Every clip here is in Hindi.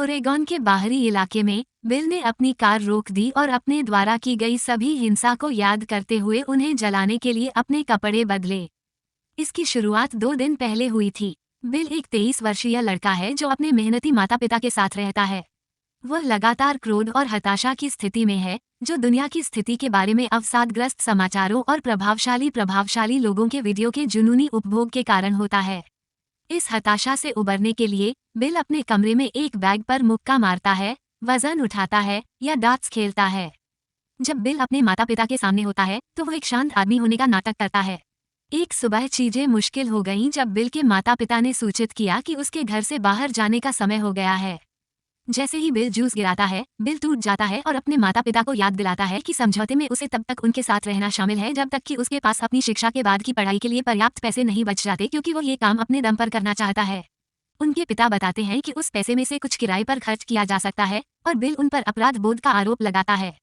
ओरेगॉन के बाहरी इलाके में बिल ने अपनी कार रोक दी और अपने द्वारा की गई सभी हिंसा को याद करते हुए उन्हें जलाने के लिए अपने कपड़े बदले। इसकी शुरुआत 2 दिन पहले हुई थी। बिल एक 23 वर्षीय लड़का है जो अपने मेहनती माता पिता के साथ रहता है। वह लगातार क्रोध और हताशा की स्थिति में है, जो दुनिया की स्थिति के बारे में अवसादग्रस्त समाचारों और प्रभावशाली लोगों के वीडियो के जुनूनी उपभोग के कारण होता है। इस हताशा से उबरने के लिए बिल अपने कमरे में एक बैग पर मुक्का मारता है, वजन उठाता है या डार्ट्स खेलता है। जब बिल अपने माता पिता के सामने होता है तो वह एक शांत आदमी होने का नाटक करता है। एक सुबह चीजें मुश्किल हो गईं जब बिल के माता पिता ने सूचित किया कि उसके घर से बाहर जाने का समय हो गया है। जैसे ही बिल जूस गिराता है, बिल टूट जाता है और अपने माता पिता को याद दिलाता है कि समझौते में उसे तब तक उनके साथ रहना शामिल है जब तक कि उसके पास अपनी शिक्षा के बाद की पढ़ाई के लिए पर्याप्त पैसे नहीं बच जाते, क्योंकि वो ये काम अपने दम पर करना चाहता है। उनके पिता बताते हैं कि उस पैसे में से कुछ किराए पर खर्च किया जा सकता है और बिल उन पर अपराध बोध का आरोप लगाता है।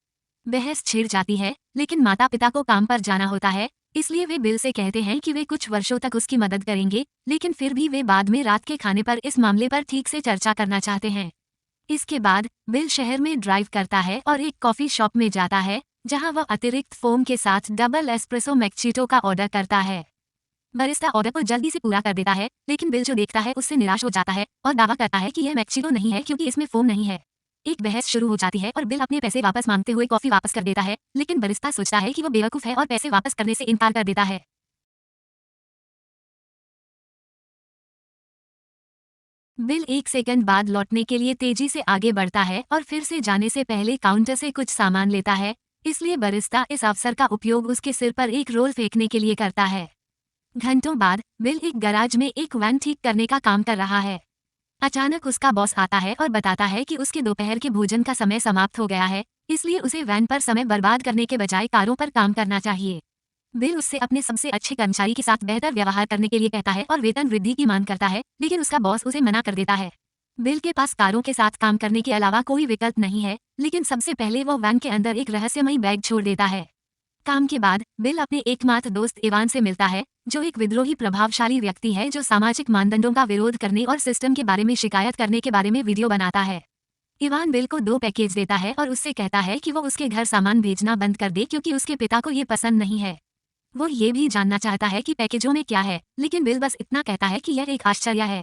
बहस छिड़ जाती है, लेकिन माता पिता को काम पर जाना होता है, इसलिए वे बिल से कहते हैं कि वे कुछ वर्षों तक उसकी मदद करेंगे, लेकिन फिर भी वे बाद में रात के खाने पर इस मामले पर ठीक से चर्चा करना चाहते हैं। इसके बाद बिल शहर में ड्राइव करता है और एक कॉफी शॉप में जाता है, जहां वह अतिरिक्त फोम के साथ डबल एस्प्रेसो मैक्चिटो का ऑर्डर करता है। बरिस्ता ऑर्डर को जल्दी से पूरा कर देता है, लेकिन बिल जो देखता है उससे निराश हो जाता है और दावा करता है कि यह मैक्चिटो नहीं है क्योंकि इसमें फोम नहीं है। एक बहस शुरू हो जाती है और बिल अपने पैसे वापस मांगते हुए कॉफी वापस कर देता है, लेकिन बरिस्ता सोचता है कि वो बेवकूफ है और पैसे वापस करने से इनकार कर देता है। बिल एक सेकंड बाद लौटने के लिए तेजी से आगे बढ़ता है और फिर से जाने से पहले काउंटर से कुछ सामान लेता है, इसलिए बरिस्ता इस अवसर का उपयोग उसके सिर पर एक रोल फेंकने के लिए करता है। घंटों बाद बिल एक गैराज में एक वैन ठीक करने का काम कर रहा है। अचानक उसका बॉस आता है और बताता है कि उसके दोपहर के भोजन का समय समाप्त हो गया है, इसलिए उसे वैन पर समय बर्बाद करने के बजाय कारों पर काम करना चाहिए। बिल उससे अपने सबसे अच्छे कर्मचारी के साथ बेहतर व्यवहार करने के लिए कहता है और वेतन वृद्धि की मांग करता है, लेकिन उसका बॉस उसे मना कर देता है। बिल के पास कारों के साथ काम करने के अलावा कोई विकल्प नहीं है, लेकिन सबसे पहले वो वैन के अंदर एक रहस्यमयी बैग छोड़ देता है। काम के बाद बिल अपने एकमात्र दोस्त इवान से मिलता है, जो एक विद्रोही प्रभावशाली व्यक्ति है जो सामाजिक मानदंडों का विरोध करने और सिस्टम के बारे में शिकायत करने के बारे में वीडियो बनाता है। इवान बिल को 2 पैकेज देता है और उससे कहता है कि वो उसके घर सामान भेजना बंद कर दे क्योंकि उसके पिता को ये पसंद नहीं है। वो ये भी जानना चाहता है कि पैकेजों में क्या है, लेकिन बिल बस इतना कहता है कि यह एक आश्चर्य है।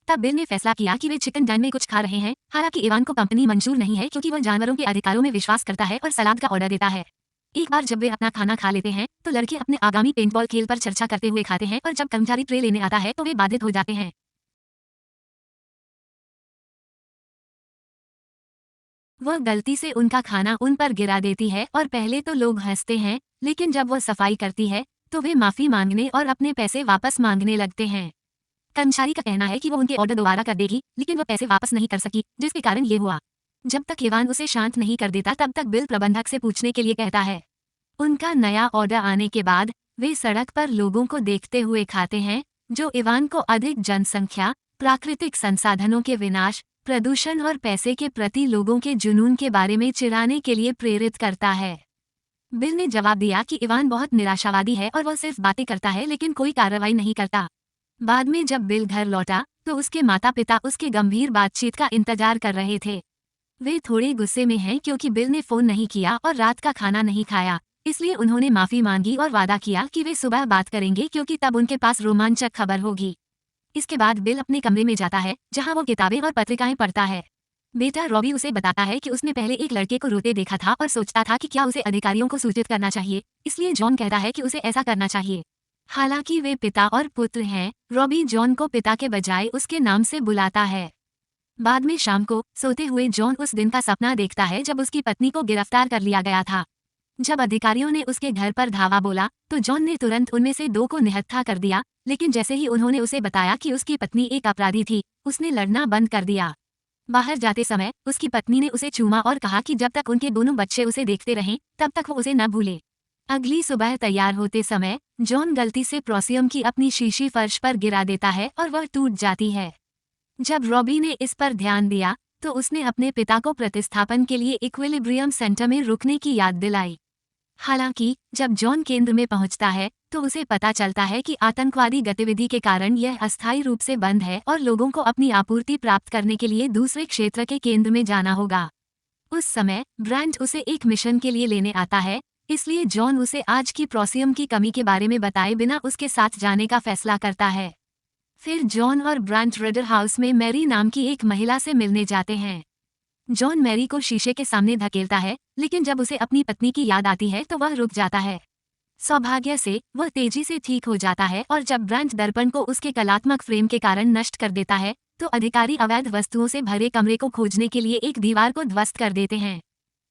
तब बिल ने फैसला किया कि वे चिकन डन में कुछ खा रहे हैं, हालांकि इवान को कंपनी मंजूर नहीं है क्योंकि वह जानवरों के अधिकारों में विश्वास करता है और सलाद का ऑर्डर देता है। एक बार जब वे अपना खाना खा लेते हैं तो लड़के अपने आगामी पेंटबॉल खेल पर चर्चा करते हुए खाते हैं और जब कर्मचारी ट्रे लेने आता है तो वे बाधित हो जाते हैं। वह गलती से उनका खाना उन पर गिरा देती है और पहले तो लोग हंसते हैं, लेकिन जब वह सफाई करती है तो वे माफी मांगने और अपने पैसे वापस मांगने लगते हैं। कर्मचारी का कहना है कि वो उनके ऑर्डर दोबारा कर देगी, लेकिन वह पैसे वापस नहीं कर सकी, जिसके कारण ये हुआ। जब तक इवान उसे शांत नहीं कर देता तब तक बिल प्रबंधक से पूछने के लिए कहता है। उनका नया ऑर्डर आने के बाद वे सड़क पर लोगों को देखते हुए खाते हैं, जो इवान को अधिक जनसंख्या, प्राकृतिक संसाधनों के विनाश, प्रदूषण और पैसे के प्रति लोगों के जुनून के बारे में चिढ़ाने के लिए प्रेरित करता है। बिल ने जवाब दिया कि इवान बहुत निराशावादी है और वह सिर्फ बातें करता है लेकिन कोई कार्रवाई नहीं करता। बाद में जब बिल घर लौटा तो उसके माता पिता उसके गंभीर बातचीत का इंतजार कर रहे थे। वे थोड़े गुस्से में हैं क्योंकि बिल ने फोन नहीं किया और रात का खाना नहीं खाया, इसलिए उन्होंने माफी मांगी और वादा किया कि वे सुबह बात करेंगे क्योंकि तब उनके पास रोमांचक खबर होगी। इसके बाद बिल अपने कमरे में जाता है, जहां वो किताबें और पत्रिकाएं पढ़ता है। बेटा रॉबी उसे बताता है कि उसने पहले एक लड़के को रोते देखा था और सोचता था कि क्या उसे अधिकारियों को सूचित करना चाहिए, इसलिए जॉन कहता है कि उसे ऐसा करना चाहिए। हालांकि वे पिता और पुत्र हैं, रॉबी जॉन को पिता के बजाय उसके नाम से बुलाता है। बाद में शाम को सोते हुए जॉन उस दिन का सपना देखता है जब उसकी पत्नी को गिरफ्तार कर लिया गया था। जब अधिकारियों ने उसके घर पर धावा बोला तो जॉन ने तुरंत उनमें से 2 को निहत्था कर दिया, लेकिन जैसे ही उन्होंने उसे बताया कि उसकी पत्नी एक अपराधी थी, उसने लड़ना बंद कर दिया। बाहर जाते समय उसकी पत्नी ने उसे चूमा और कहा कि जब तक उनके दोनों बच्चे उसे देखते रहें तब तक वो उसे न भूले। अगली सुबह तैयार होते समय जॉन गलती से प्रोसियम की अपनी शीशी फर्श पर गिरा देता है और वह टूट जाती है। जब रॉबी ने इस पर ध्यान दिया तो उसने अपने पिता को प्रतिस्थापन के लिए इक्विलिब्रियम सेंटर में रुकने की याद दिलाई। हालांकि जब जॉन केंद्र में पहुंचता है तो उसे पता चलता है कि आतंकवादी गतिविधि के कारण यह अस्थायी रूप से बंद है और लोगों को अपनी आपूर्ति प्राप्त करने के लिए दूसरे क्षेत्र के केंद्र में जाना होगा। उस समय ब्रांड उसे एक मिशन के लिए लेने आता है, इसलिए जॉन उसे आज की प्रोसियम की कमी के बारे में बताए बिना उसके साथ जाने का फैसला करता है। फिर जॉन और ब्रांड रेडर हाउस में मैरी नाम की एक महिला से मिलने जाते हैं। जॉन मैरी को शीशे के सामने धकेलता है, लेकिन जब उसे अपनी पत्नी की याद आती है तो वह रुक जाता है। सौभाग्य से वह तेजी से ठीक हो जाता है और जब ब्रांड दर्पण को उसके कलात्मक फ्रेम के कारण नष्ट कर देता है तो अधिकारी अवैध वस्तुओं से भरे कमरे को खोजने के लिए एक दीवार को ध्वस्त कर देते हैं।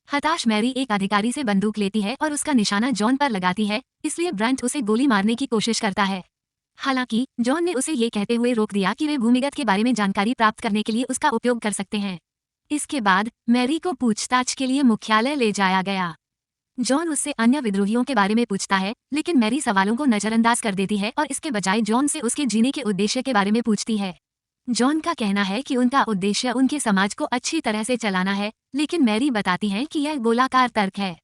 हताश मैरी एक अधिकारी से बंदूक लेती है और उसका निशाना जॉन पर लगाती है, इसलिए ब्रांड उसे गोली मारने की कोशिश करता है। हालांकि जॉन ने उसे ये कहते हुए रोक दिया कि वे भूमिगत के बारे में जानकारी प्राप्त करने के लिए उसका उपयोग कर सकते हैं। इसके बाद मैरी को पूछताछ के लिए मुख्यालय ले जाया गया। जॉन उससे अन्य विद्रोहियों के बारे में पूछता है, लेकिन मैरी सवालों को नजरअंदाज कर देती है और इसके बजाय जॉन से उसके जीने के उद्देश्य के बारे में पूछती है। जॉन का कहना है कि उनका उद्देश्य उनके समाज को अच्छी तरह से चलाना है, लेकिन मैरी बताती है कि यह गोलाकार तर्क है।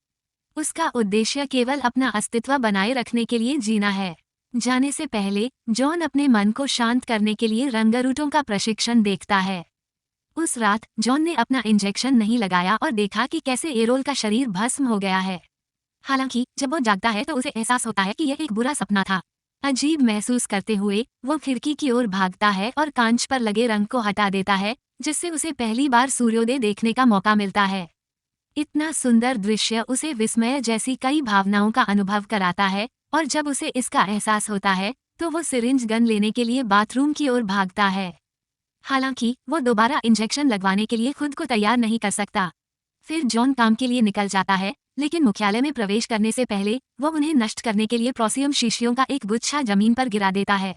उसका उद्देश्य केवल अपना अस्तित्व बनाए रखने के लिए जीना है। जाने से पहले जॉन अपने मन को शांत करने के लिए रंगरूटों का प्रशिक्षण देखता है। उस रात जॉन ने अपना इंजेक्शन नहीं लगाया और देखा कि कैसे एरोल का शरीर भस्म हो गया है। हालांकि जब वो जागता है तो उसे एहसास होता है कि यह एक बुरा सपना था। अजीब महसूस करते हुए वो खिड़की की ओर भागता है और कांच पर लगे रंग को हटा देता है, जिससे उसे पहली बार सूर्योदय देखने का मौका मिलता है। इतना सुंदर दृश्य उसे विस्मय जैसी कई भावनाओं का अनुभव कराता है और जब उसे इसका एहसास होता है तो वो सिरिंज गन लेने के लिए बाथरूम की ओर भागता है। हालांकि वो दोबारा इंजेक्शन लगवाने के लिए खुद को तैयार नहीं कर सकता। फिर जॉन काम के लिए निकल जाता है, लेकिन मुख्यालय में प्रवेश करने से पहले वो उन्हें नष्ट करने के लिए प्रोसियम शीशियों का एक गुच्छा जमीन पर गिरा देता है।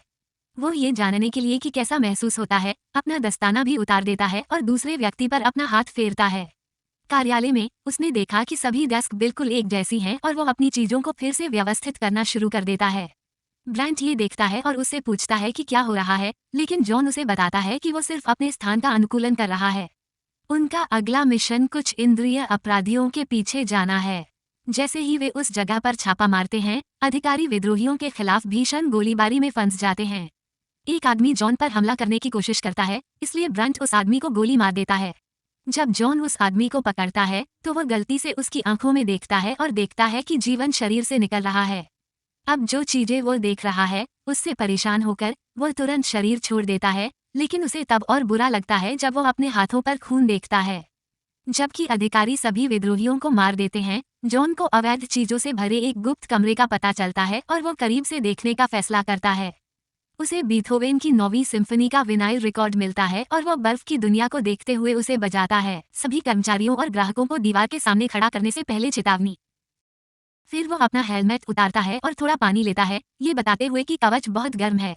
वो ये जानने के लिए कि कैसा महसूस होता है, अपना दस्ताना भी उतार देता है और दूसरे व्यक्ति पर अपना हाथ फेरता है। कार्यालय में उसने देखा कि सभी डेस्क बिल्कुल एक जैसी हैं और वो अपनी चीजों को फिर से व्यवस्थित करना शुरू कर देता है। ब्रांट ये देखता है और उससे पूछता है कि क्या हो रहा है, लेकिन जॉन उसे बताता है कि वो सिर्फ अपने स्थान का अनुकूलन कर रहा है। उनका अगला मिशन कुछ इंद्रिय अपराधियों के पीछे जाना है। जैसे ही वे उस जगह पर छापा मारते हैं, अधिकारी विद्रोहियों के खिलाफ भीषण गोलीबारी में फंस जाते हैं। एक आदमी जॉन पर हमला करने की कोशिश करता है, इसलिए ब्रंट उस आदमी को गोली मार देता है। जब जॉन उस आदमी को पकड़ता है तो वह गलती से उसकी आंखों में देखता है और देखता है कि जीवन शरीर से निकल रहा है। अब जो चीजें वो देख रहा है उससे परेशान होकर वो तुरंत शरीर छोड़ देता है, लेकिन उसे तब और बुरा लगता है जब वो अपने हाथों पर खून देखता है। जबकि अधिकारी सभी विद्रोहियों को मार देते हैं, जॉन को अवैध चीजों से भरे एक गुप्त कमरे का पता चलता है और वो करीब से देखने का फैसला करता है। उसे बीथोवेन की 9वीं सिम्फनी का विनाइल रिकॉर्ड मिलता है और वो बर्फ की दुनिया को देखते हुए उसे बजाता है, सभी कर्मचारियों और ग्राहकों को दीवार के सामने खड़ा करने से पहले चेतावनी। फिर वो अपना हेलमेट उतारता है और थोड़ा पानी लेता है, ये बताते हुए कि कवच बहुत गर्म है।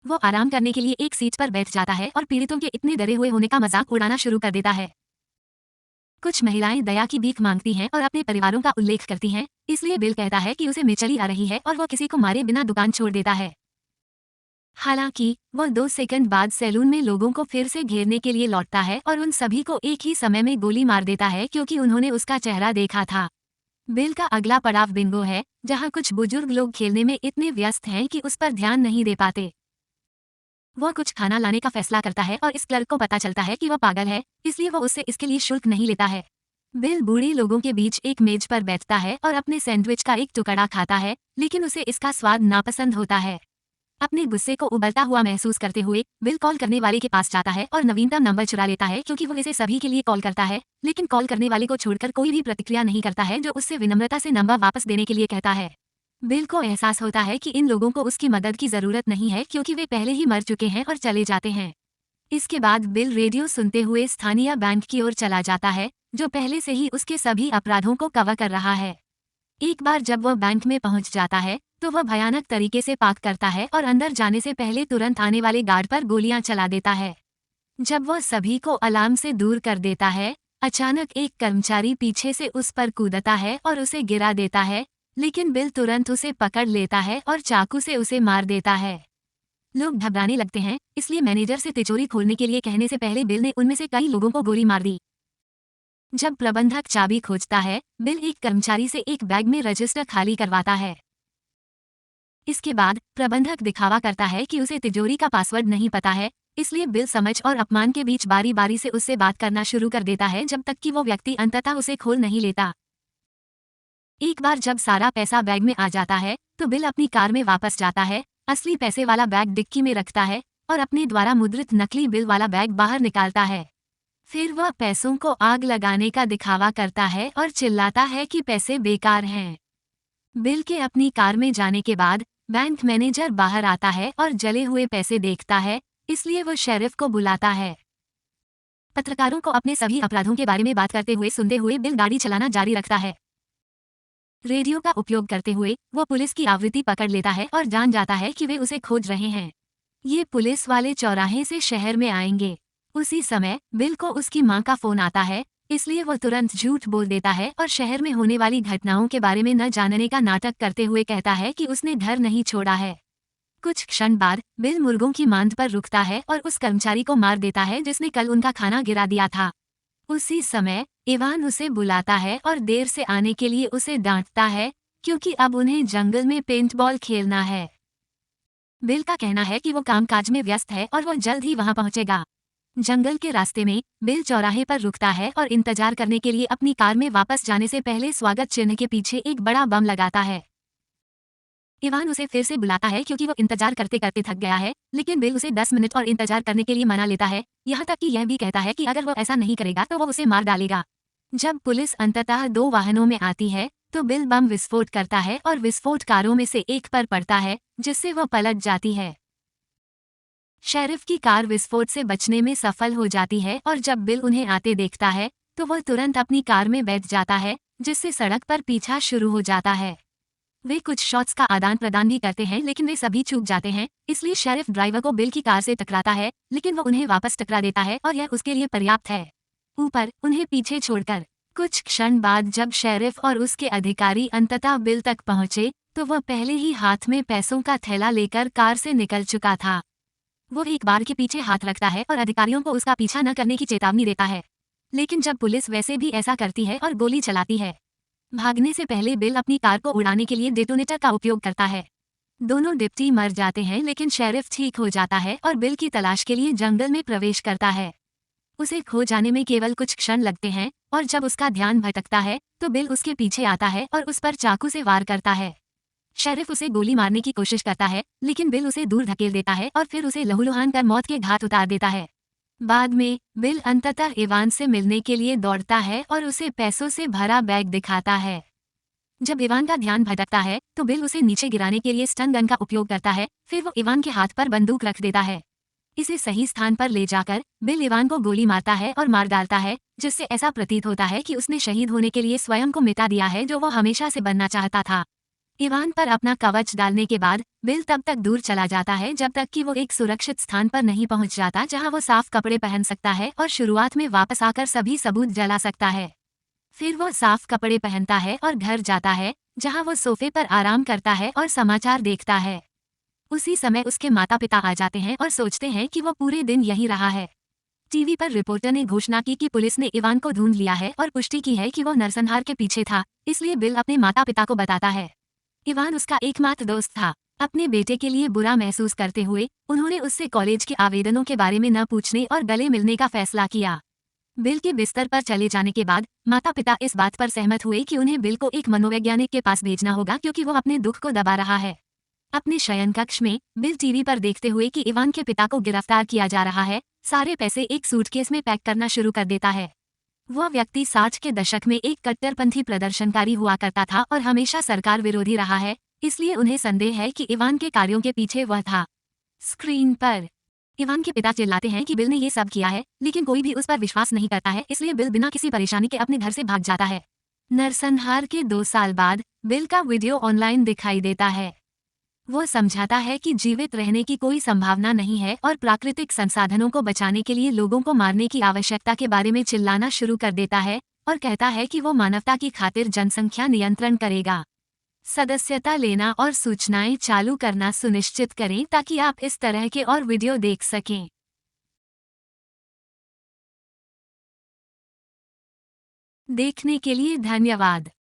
वो आराम करने के लिए एक सीट पर बैठ जाता है और पीड़ितों के इतने डरे हुए होने का मजाक उड़ाना शुरू कर देता है। कुछ महिलाएं दया की भीख मांगती हैं और अपने परिवारों का उल्लेख करती हैं, इसलिए बिल कहता है कि उसे मिचली आ रही है और वो किसी को मारे बिना दुकान छोड़ देता है। हालांकि वो 2 सेकंड बाद सैलून में लोगों को फिर से घेरने के लिए लौटता है और उन सभी को एक ही समय में गोली मार देता है क्योंकि उन्होंने उसका चेहरा देखा था। बिल का अगला पड़ाव बिंगो है, जहां कुछ बुजुर्ग लोग खेलने में इतने व्यस्त हैं कि उस पर ध्यान नहीं दे पाते। वो कुछ खाना लाने का फैसला करता है और इस क्लर्क को पता चलता है कि वह पागल है, इसलिए वो उससे इसके लिए शुल्क नहीं लेता है। बिल बूढ़े लोगों के बीच एक मेज पर बैठता है और अपने सैंडविच का एक टुकड़ा खाता है, लेकिन उसे इसका स्वाद नापसंद होता है। अपने गुस्से को उबलता हुआ महसूस करते हुए बिल कॉल करने वाले के पास जाता है और नवीनतम नंबर चुरा लेता है क्योंकि वो इसे सभी के लिए कॉल करता है, लेकिन कॉल करने वाले को छोड़कर कोई भी प्रतिक्रिया नहीं करता है जो उससे विनम्रता से नंबर वापस देने के लिए कहता है। बिल को एहसास होता है कि इन लोगों को उसकी मदद की जरूरत नहीं है क्योंकि वे पहले ही मर चुके हैं और चले जाते हैं। इसके बाद बिल रेडियो सुनते हुए स्थानीय बैंक की ओर चला जाता है, जो पहले से ही उसके सभी अपराधों को कवर कर रहा है। एक बार जब वह बैंक में पहुंच जाता है तो वह भयानक तरीके से पार्क करता है और अंदर जाने से पहले तुरंत आने वाले गार्ड पर गोलियां चला देता है। जब वह सभी को अलार्म से दूर कर देता है, अचानक एक कर्मचारी पीछे से उस पर कूदता है और उसे गिरा देता है, लेकिन बिल तुरंत उसे पकड़ लेता है और चाकू से उसे मार देता है। लोग घबराने लगते हैं, इसलिए मैनेजर से तिजोरी खोलने के लिए कहने से पहले बिल ने उनमें से कई लोगों को गोली मार दी। जब प्रबंधक चाबी खोजता है, बिल एक कर्मचारी से एक बैग में रजिस्टर खाली करवाता है। इसके बाद प्रबंधक दिखावा करता है कि उसे तिजोरी का पासवर्ड नहीं पता है, इसलिए बिल समझ और अपमान के बीच बारी बारी से उससे बात करना शुरू कर देता है जब तक कि वो व्यक्ति अंततः उसे खोल नहीं लेता। एक बार जब सारा पैसा बैग में आ जाता है तो बिल अपनी कार में वापस जाता है, असली पैसे वाला बैग डिक्की में रखता है और अपने द्वारा मुद्रित नकली बिल वाला बैग बाहर निकालता है। फिर वह पैसों को आग लगाने का दिखावा करता है और चिल्लाता है कि पैसे बेकार हैं। बिल के अपनी कार में जाने के बाद बैंक मैनेजर बाहर आता है और जले हुए पैसे देखता है, इसलिए वो शेरिफ को बुलाता है। पत्रकारों को अपने सभी अपराधों के बारे में बात करते हुए सुनते हुए बिल गाड़ी चलाना जारी रखता है। रेडियो का उपयोग करते हुए वो पुलिस की आवृत्ति पकड़ लेता है और जान जाता है कि वे उसे खोज रहे हैं। ये पुलिस वाले चौराहे से शहर में आएंगे। उसी समय बिल को उसकी मां का फोन आता है, इसलिए वो तुरंत झूठ बोल देता है और शहर में होने वाली घटनाओं के बारे में न जानने का नाटक करते हुए कहता है कि उसने घर नहीं छोड़ा है। कुछ क्षण बाद बिल मुर्गों की मांद पर रुकता है और उस कर्मचारी को मार देता है जिसने कल उनका खाना गिरा दिया था। उसी समय इवान उसे बुलाता है और देर से आने के लिए उसे डांटता है, क्योंकि अब उन्हें जंगल में पेंटबॉल खेलना है। बिल का कहना है कि वो कामकाज में व्यस्त है और वो जल्द ही वहां पहुंचेगा। जंगल के रास्ते में बिल चौराहे पर रुकता है और इंतजार करने के लिए अपनी कार में वापस जाने से पहले स्वागत चिन्ह के पीछे एक बड़ा बम लगाता है। इवान उसे फिर से बुलाता है क्योंकि वो इंतजार करते करते थक गया है, लेकिन बिल उसे 10 मिनट और इंतजार करने के लिए मना लेता है, यहाँ तक कि यह भी कहता है कि अगर वो ऐसा नहीं करेगा तो वो उसे मार डालेगा। जब पुलिस अंततः 2 वाहनों में आती है तो बिल बम विस्फोट करता है और विस्फोट कारों में से एक पर पड़ता है, जिससे वो पलट जाती है। शेरिफ की कार विस्फोट से बचने में सफल हो जाती है और जब बिल उन्हें आते देखता है तो वह तुरंत अपनी कार में बैठ जाता है, जिससे सड़क पर पीछा शुरू हो जाता है। वे कुछ शॉट्स का आदान प्रदान भी करते हैं, लेकिन वे सभी चूक जाते हैं, इसलिए शेरिफ ड्राइवर को बिल की कार से टकराता है, लेकिन वो उन्हें वापस टकरा देता है और यह उसके लिए पर्याप्त है। ऊपर उन्हें पीछे छोड़कर कुछ क्षण बाद जब शेरिफ और उसके अधिकारी अंततः बिल तक पहुंचे तो वह पहले ही हाथ में पैसों का थैला लेकर कार से निकल चुका था। वो एक बार के पीछे हाथ रखता है और अधिकारियों को उसका पीछा न करने की चेतावनी देता है, लेकिन जब पुलिस वैसे भी ऐसा करती है और गोली चलाती है। भागने से पहले बिल अपनी कार को उड़ाने के लिए डेटोनेटर का उपयोग करता है। दोनों डिप्टी मर जाते हैं, लेकिन शेरिफ ठीक हो जाता है और बिल की तलाश के लिए जंगल में प्रवेश करता है। उसे खो जाने में केवल कुछ क्षण लगते हैं और जब उसका ध्यान भटकता है तो बिल उसके पीछे आता है और उस पर चाकू से वार करता है। शेरिफ उसे गोली मारने की कोशिश करता है, लेकिन बिल उसे दूर धकेल देता है और फिर उसे लहूलुहान कर मौत के घाट उतार देता है। बाद में बिल अंततः इवान से मिलने के लिए दौड़ता है और उसे पैसों से भरा बैग दिखाता है। जब इवान का ध्यान भटकता है तो बिल उसे नीचे गिराने के लिए स्टन गन का उपयोग करता है, फिर वो इवान के हाथ पर बंदूक रख देता है। इसे सही स्थान पर ले जाकर बिल इवान को गोली मारता है और मार डालता है, जिससे ऐसा प्रतीत होता है कि उसने शहीद होने के लिए स्वयं को मिटा दिया है, जो वो हमेशा से बनना चाहता था। इवान पर अपना कवच डालने के बाद बिल तब तक दूर चला जाता है जब तक कि वो एक सुरक्षित स्थान पर नहीं पहुंच जाता जहां वो साफ कपड़े पहन सकता है और शुरुआत में वापस आकर सभी सबूत जला सकता है। फिर वो साफ कपड़े पहनता है और घर जाता है, जहां वो सोफे पर आराम करता है और समाचार देखता है। उसी समय उसके माता पिता आ जाते हैं और सोचते हैं कि वो पूरे दिन यहीं रहा है। टीवी पर रिपोर्टर ने घोषणा की कि पुलिस ने इवान को ढूंढ लिया है और पुष्टि की है कि वो नरसंहार के पीछे था, इसलिए बिल अपने माता पिता को बताता है। इवान उसका एकमात्र दोस्त था। अपने बेटे के लिए बुरा महसूस करते हुए उन्होंने उससे कॉलेज के आवेदनों के बारे में न पूछने और गले मिलने का फैसला किया। बिल के बिस्तर पर चले जाने के बाद माता पिता इस बात पर सहमत हुए कि उन्हें बिल को एक मनोवैज्ञानिक के पास भेजना होगा, क्योंकि वो अपने दुख को दबा रहा है। अपने शयन कक्ष में बिल टीवी पर देखते हुए कि इवान के पिता को गिरफ्तार किया जा रहा है, सारे पैसे एक सूटकेस में पैक करना शुरू कर देता है। वह व्यक्ति 60 के दशक में एक कट्टरपंथी प्रदर्शनकारी हुआ करता था और हमेशा सरकार विरोधी रहा है, इसलिए उन्हें संदेह है कि इवान के कार्यों के पीछे वह था। स्क्रीन पर इवान के पिता चिल्लाते हैं कि बिल ने ये सब किया है, लेकिन कोई भी उस पर विश्वास नहीं करता है, इसलिए बिल बिना किसी परेशानी के अपने घर से भाग जाता है। नरसंहार के 2 साल बाद बिल का वीडियो ऑनलाइन दिखाई देता है। वो समझाता है कि जीवित रहने की कोई संभावना नहीं है और प्राकृतिक संसाधनों को बचाने के लिए लोगों को मारने की आवश्यकता के बारे में चिल्लाना शुरू कर देता है और कहता है कि वो मानवता की खातिर जनसंख्या नियंत्रण करेगा। सदस्यता लेना और सूचनाएं चालू करना सुनिश्चित करें ताकि आप इस तरह के और वीडियो देख सकें। देखने के लिए धन्यवाद।